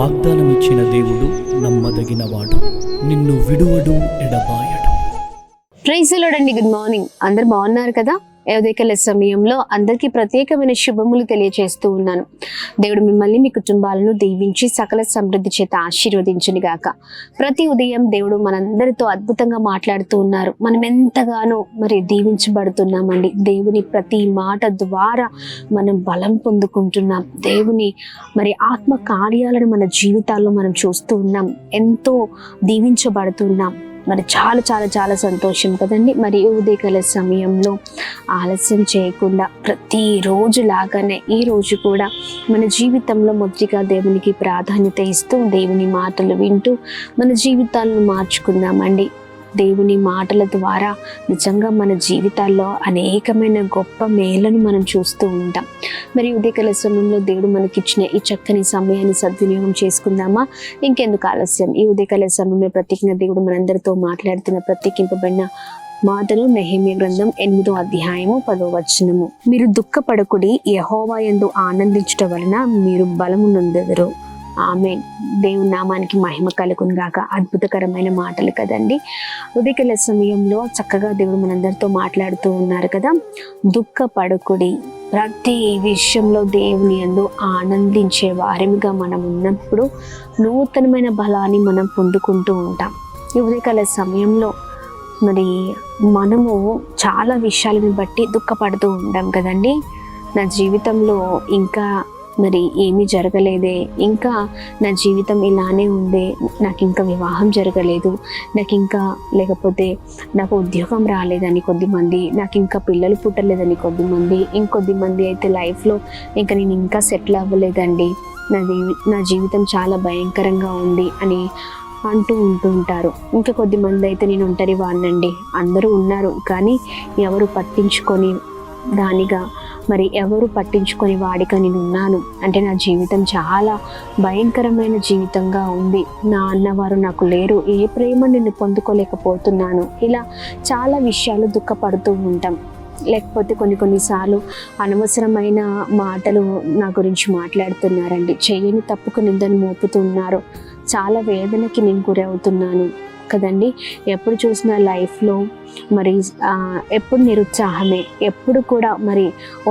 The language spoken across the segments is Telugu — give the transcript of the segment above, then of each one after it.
వాగ్దానం ఇచ్చిన దేవుడు నమ్మదగినవాడు, నిన్ను విడువడు, ఎడబాయడు. ప్రైజ్ ది లార్డ్ అండి. Good morning. అందరు బాగున్నారు కదా? ఉదయకాల సమయంలో అందరికీ ప్రత్యేకమైన శుభములు తెలియజేస్తూ ఉన్నాను. దేవుడు మిమ్మల్ని, మీ కుటుంబాలను దీవించి సకల సమృద్ధి చేత ఆశీర్వదించును గాక. ప్రతి ఉదయం దేవుడు మనందరితో అద్భుతంగా మాట్లాడుతూ ఉన్నారు. మనం ఎంతగానో దీవించబడుతున్నామండి. దేవుని ప్రతి మాట ద్వారా మనం బలం పొందుకుంటున్నాం. దేవుని ఆత్మ కార్యాలను మన జీవితాల్లో మనం చూస్తూ ఉన్నాం. ఎంతో దీవించబడుతున్నాం. చాలా చాలా చాలా సంతోషం కదండి. ఉదయకాల సమయంలో ఆలస్యం చేయకుండా ప్రతిరోజు లాగానే ఈ రోజు కూడా మన జీవితంలో మొదటిగా దేవునికి ప్రాధాన్యత ఇస్తూ దేవుని మాటలు వింటూ మన జీవితాలను మార్చుకుందామండి. దేవుని మాటల ద్వారా నిజంగా మన జీవితాల్లో అనేకమైన గొప్ప మేలను మనం చూస్తూ ఉంటాం. ఉదయకాల సమయంలో దేవుడు మనకిచ్చిన ఈ చక్కని సమయాన్ని సద్వినియోగం చేసుకుందామా? ఇంకెందుకు ఆలస్యం? ఈ ఉదయకాల సమయంలో ప్రత్యేకంగా దేవుడు మనందరితో మాట్లాడుతున్న ప్రత్యేకింపబడిన మాటలు నెహెమ్యా గ్రంథం 8వ అధ్యాయము 10వ వచనము. మీరు దుఃఖపడకుడి, యెహోవా యందు ఆనందించుట వలన మీరు బలము నొందెదరు. ఆమేన్. దేవుని నామానికి మహిమ కలుగును గాక. అద్భుతకరమైన మాటలు కదండి. ఉదయకాల సమయంలో చక్కగా దేవుడు మనందరితో మాట్లాడుతూ ఉన్నారు కదా. దుఃఖపడకుడి, ప్రతి విషయంలో దేవుని యందు ఆనందించే వారిగా మనం ఉన్నప్పుడు నూతనమైన బలాన్ని మనం పొందుకుంటూ ఉంటాం. ఈ ఉదయకాల సమయంలో మనము చాలా విషయాలను బట్టి దుఃఖపడుతూ ఉంటాం కదండి. నా జీవితంలో ఇంకా ఏమీ జరగలేదే, ఇంకా నా జీవితం ఇలానే ఉందే, నాకు ఇంకా వివాహం జరగలేదు, లేకపోతే నాకు ఉద్యోగం రాలేదని కొద్దిమంది, నాకు ఇంకా పిల్లలు పుట్టలేదని కొద్దిమంది, ఇంకొద్దిమంది అయితే లైఫ్లో నేను ఇంకా సెటిల్ అవ్వలేదండి, నా జీవితం చాలా భయంకరంగా ఉంది అని అంటూ ఉంటుంటారు. ఇంకా కొద్దిమంది అయితే నేను ఒంటరి వాడినండి, అందరూ ఉన్నారు కానీ ఎవరు పట్టించుకొని దానిగా ఎవరు పట్టించుకొని వాడిగా నేను ఉన్నాను అంటే నా జీవితం చాలా భయంకరమైన జీవితంగా ఉంది, నా అన్నవారు నాకు లేరు, ఏ ప్రేమ నేను పొందుకోలేకపోతున్నాను, ఇలా చాలా విషయాలు దుఃఖపడుతూ ఉంటాం. లేకపోతే కొన్నిసార్లు అనవసరమైన మాటలు నా గురించి మాట్లాడుతున్నారండి, చేయని తప్పుకు నిందను మోపుతున్నారు, చాలా వేదనకి నేను గురవుతున్నాను కదండి. ఎప్పుడు చూసినా లైఫ్లో ఎప్పుడు నిరుత్సాహమే, ఎప్పుడు కూడా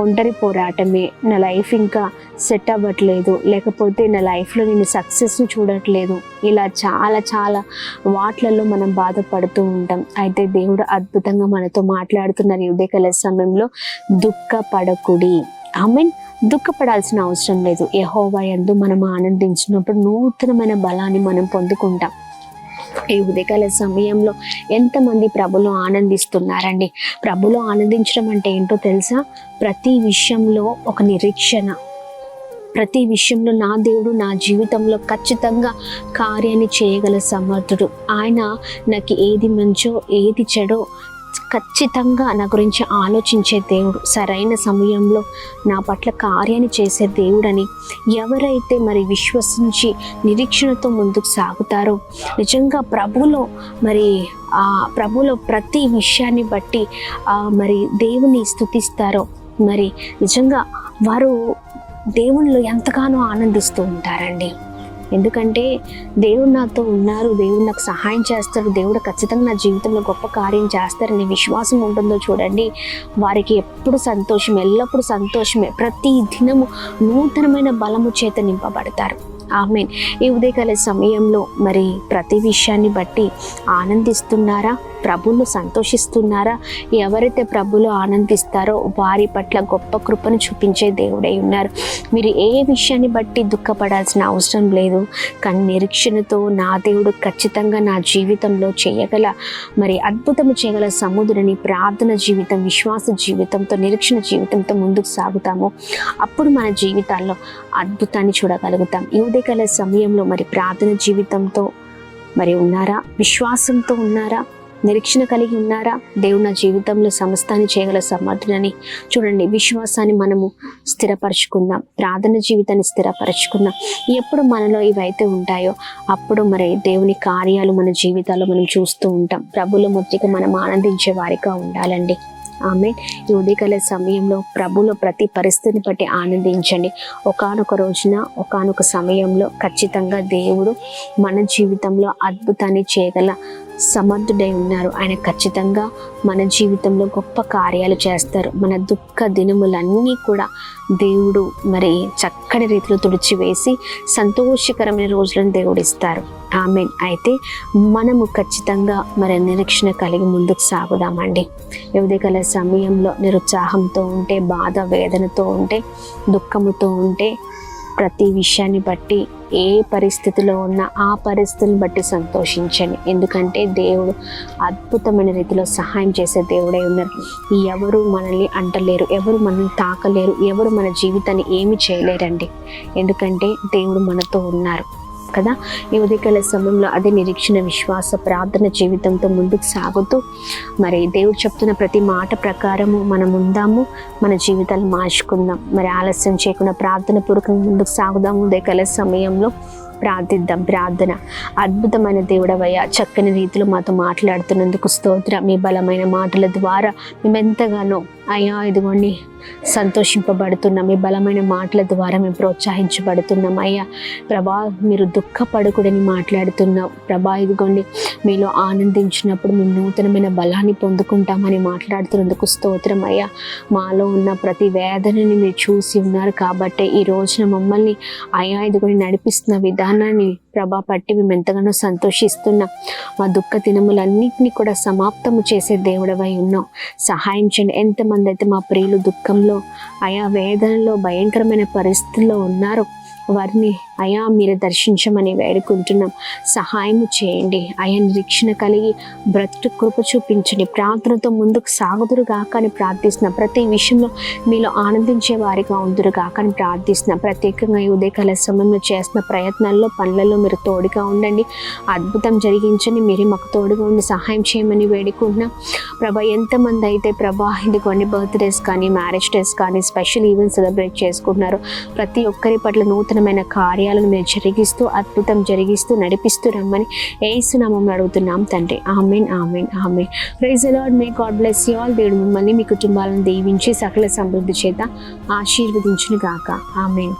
ఒంటరి పోరాటమే, నా లైఫ్ ఇంకా సెట్ అవ్వట్లేదు, లేకపోతే నా లైఫ్లో నేను సక్సెస్ని చూడట్లేదు, ఇలా చాలా చాలా వాట్లలో మనం బాధపడుతూ ఉంటాం. అయితే దేవుడు అద్భుతంగా మనతో మాట్లాడుతున్నారు ఈ ఉదయకాల సమయంలో. దుఃఖపడకుడి. ఆమేన్. దుఃఖపడాల్సిన అవసరం లేదు. యెహోవా యందు మనం ఆనందించినప్పుడు నూతనమైన బలాన్ని మనం పొందుకుంటాం. ఈ ఉదయకాల సమయంలో ఎంతమంది ప్రభులో ఆనందిస్తున్నారండి? ప్రభులో ఆనందించడం అంటే ఏంటో తెలుసా? ప్రతి విషయంలో ఒక నిరీక్షణ, ప్రతి విషయంలో నా దేవుడు నా జీవితంలో ఖచ్చితంగా కార్యాన్ని చేయగల సమర్థుడు. ఆయన నాకు ఏది మంచో ఏది చెడో ఖచ్చితంగా నా గురించి ఆలోచించే దేవుడు, సరైన సమయంలో నా పట్ల కార్యాన్ని చేసే దేవుడని ఎవరైతే విశ్వసించి నిరీక్షణతో ముందుకు సాగుతారో, నిజంగా ప్రభులో ప్రతి విషయాన్ని బట్టి దేవుని స్తుతిస్తారో నిజంగా వారు దేవునిలో ఎంతగానో ఆనందిస్తూ ఉంటారండి. ఎందుకంటే దేవుడు నాతో ఉన్నారు, దేవుడు నాకు సహాయం చేస్తారు, దేవుడు ఖచ్చితంగా నా జీవితంలో గొప్ప కార్యం చేస్తారనే విశ్వాసం ఉంటుందో చూడండి, వారికి ఎప్పుడు సంతోషం, ఎల్లప్పుడూ సంతోషమే, ప్రతి దినము నూతనమైన బలము చేత నింపబడతారు. ఆమేన్. ఈ ఉదయకాల సమయంలో ప్రతి విషయాన్ని బట్టి ఆనందిస్తున్నారా? ప్రభువులో సంతోషిస్తున్నారా? ఎవరైతే ప్రభువులో ఆనందిస్తారో వారి పట్ల గొప్ప కృపను చూపించే దేవుడై ఉన్నారు. మీరు ఏ విషయాన్ని బట్టి దుఃఖపడాల్సిన అవసరం లేదు. కానీ నిరీక్షణతో నా దేవుడు ఖచ్చితంగా నా జీవితంలో చేయగల అద్భుతము చేయగల సముద్రుని ప్రార్థన జీవితం, విశ్వాస జీవితంతో, నిరీక్షణ జీవితంతో ముందుకు సాగుతాము. అప్పుడు మన జీవితాల్లో అద్భుతాన్ని చూడగలుగుతాం. ఈ ఉదయకాల సమయంలో ప్రార్థన జీవితంతో ఉన్నారా? విశ్వాసంతో ఉన్నారా? నిరీక్షణ కలిగి ఉన్నారా? దేవుడు నా జీవితంలో సమస్తాన్ని చేయగల సమర్థుడని చూడండి. విశ్వాసాన్ని మనము స్థిరపరచుకుందాం, ప్రార్థన జీవితాన్ని స్థిరపరచుకుందాం. ఎప్పుడు మనలో ఇవైతే ఉంటాయో అప్పుడు దేవుని కార్యాలు మన జీవితాల్లో మనం చూస్తూ ఉంటాం. ప్రభువులో మొత్తిగా మనం ఆనందించే వారిగా ఉండాలండి. ఆమె. ఈ ఉదయకాల సమయంలో ప్రభులో ప్రతి పరిస్థితిని బట్టి ఆనందించండి. ఒకానొక రోజున ఒకానొక సమయంలో ఖచ్చితంగా దేవుడు మన జీవితంలో అద్భుతాన్ని చేయగల సమర్థుడై ఉన్నారు. ఆయన ఖచ్చితంగా మన జీవితంలో గొప్ప కార్యాలు చేస్తారు. మన దుఃఖ దినములన్నీ కూడా దేవుడు మరి చక్కటి రీతిలో తుడిచివేసి సంతోషకరమైన రోజులను దేవుడు ఇస్తారు. ఆమేన్. అయితే మనము ఖచ్చితంగా మరి నిరీక్షణ కలిగి ముందుకు సాగుదామండి. ఉదయకాల సమయంలో నిరుత్సాహంతో ఉంటే, బాధ వేదనతో ఉంటే, దుఃఖముతో ఉంటే, ప్రతి విషయాన్ని బట్టి ఏ పరిస్థితిలో ఉన్నా ఆ పరిస్థితిని బట్టి సంతోషించండి. ఎందుకంటే దేవుడు అద్భుతమైన రీతిలో సహాయం చేసే దేవుడై ఉన్నారు. ఎవరు మనల్ని అంటలేరు, ఎవరు మనల్ని తాకలేరు, ఎవరు మన జీవితాన్ని ఏమి చేయలేరండి. ఎందుకంటే దేవుడు మనతో ఉన్నారు కదా. ఈ ఉదయకాల సమయంలో అదే నిరీక్షణ, విశ్వాస, ప్రార్థన జీవితంతో ముందుకు సాగుతూ మరి దేవుడు చెప్తున్న ప్రతి మాట ప్రకారము మనం ఉందాము, మన జీవితాలు మార్చుకుందాం. మరి ఆలస్యం చేయకుండా ప్రార్థన పూర్వకంగా ముందుకు సాగుదాము. ఉదయకాల సమయంలో ప్రార్థిద్దాం. ప్రార్థన. అద్భుతమైన దేవుడవయ్యా, చక్కని రీతిలో మాతో మాట్లాడుతున్నందుకు స్తోత్రం. మీ బలమైన మాటల ద్వారా మేము ఎంతగానో అయ్యా ఇదిగోండి సంతోషింపబడుతున్నాం. మీ బలమైన మాటల ద్వారా మేము ప్రోత్సహించబడుతున్నాం. అయ్యా ప్రభా, మీరు దుఃఖపడకూడని మాట్లాడుతున్నాం. ప్రభా ఇదిగోండి మీలో ఆనందించినప్పుడు మేము నూతనమైన బలాన్ని పొందుకుంటామని మాట్లాడుతున్నందుకు స్తోత్రం. అయ్యా మాలో ఉన్న ప్రతి వేదనని మీరు చూసి ఉన్నారు కాబట్టి ఈ రోజున మమ్మల్ని అయ్యా ఇదిగోండి నడిపిస్తున్న విధానాన్ని ప్రభా పట్టి మేము ఎంతగానో సంతోషిస్తున్నాం. మా దుఃఖ దినములన్నింటినీ కూడా సమాప్తము చేసే దేవుడవై ఉన్నాం. సహాయం చేయండి. ఎంతమంది అయితే మా ప్రియులు దుఃఖంలో ఆయా వేదనలో భయంకరమైన పరిస్థితుల్లో ఉన్నారో వారిని అయా మీరు దర్శించమని వేడుకుంటున్నాం. సహాయము చేయండి. అయా నిరీక్షణ కలిగి బ్రతుకు కృప చూపించండి. ప్రార్థనతో ముందుకు సాగుదురుగా కానీ ప్రార్థిస్తున్నాం. ప్రతి విషయంలో మీలో ఆనందించే వారిగా ఉందురుగా కానీ ప్రార్థిస్తున్నాం. ప్రత్యేకంగా ఈ ఉదయకాల సమయంలో చేస్తున్న ప్రయత్నాల్లో పనులలో మీరు తోడుగా ఉండండి. అద్భుతం జరిగించండి. మీరే మాకు తోడుగా ఉండి సహాయం చేయమని వేడుకుంటున్నాం. ప్రభా ఎంతమంది అయితే ప్రభా ఇదిగోండి బర్త్డేస్ కానీ, మ్యారేజ్ డేస్ కానీ, స్పెషల్ ఈవెంట్స్ సెలబ్రేట్ చేసుకుంటున్నారు. ప్రతి ఒక్కరి పట్ల నూతనమైన కార్యాలను మీరు జరిగిస్తూ అద్భుతం జరిగిస్తూ నడిపిస్తూ రమ్మని యేసు నామములో అడుగుతున్నాం తండ్రి. Amen, amen, amen. Praise the Lord. May God bless you all. దేవుడు మిమ్మల్ని మీ కుటుంబాలను దీవించి సకల సమృద్ధి చేత ఆశీర్వదించును గాక. ఆమేన్.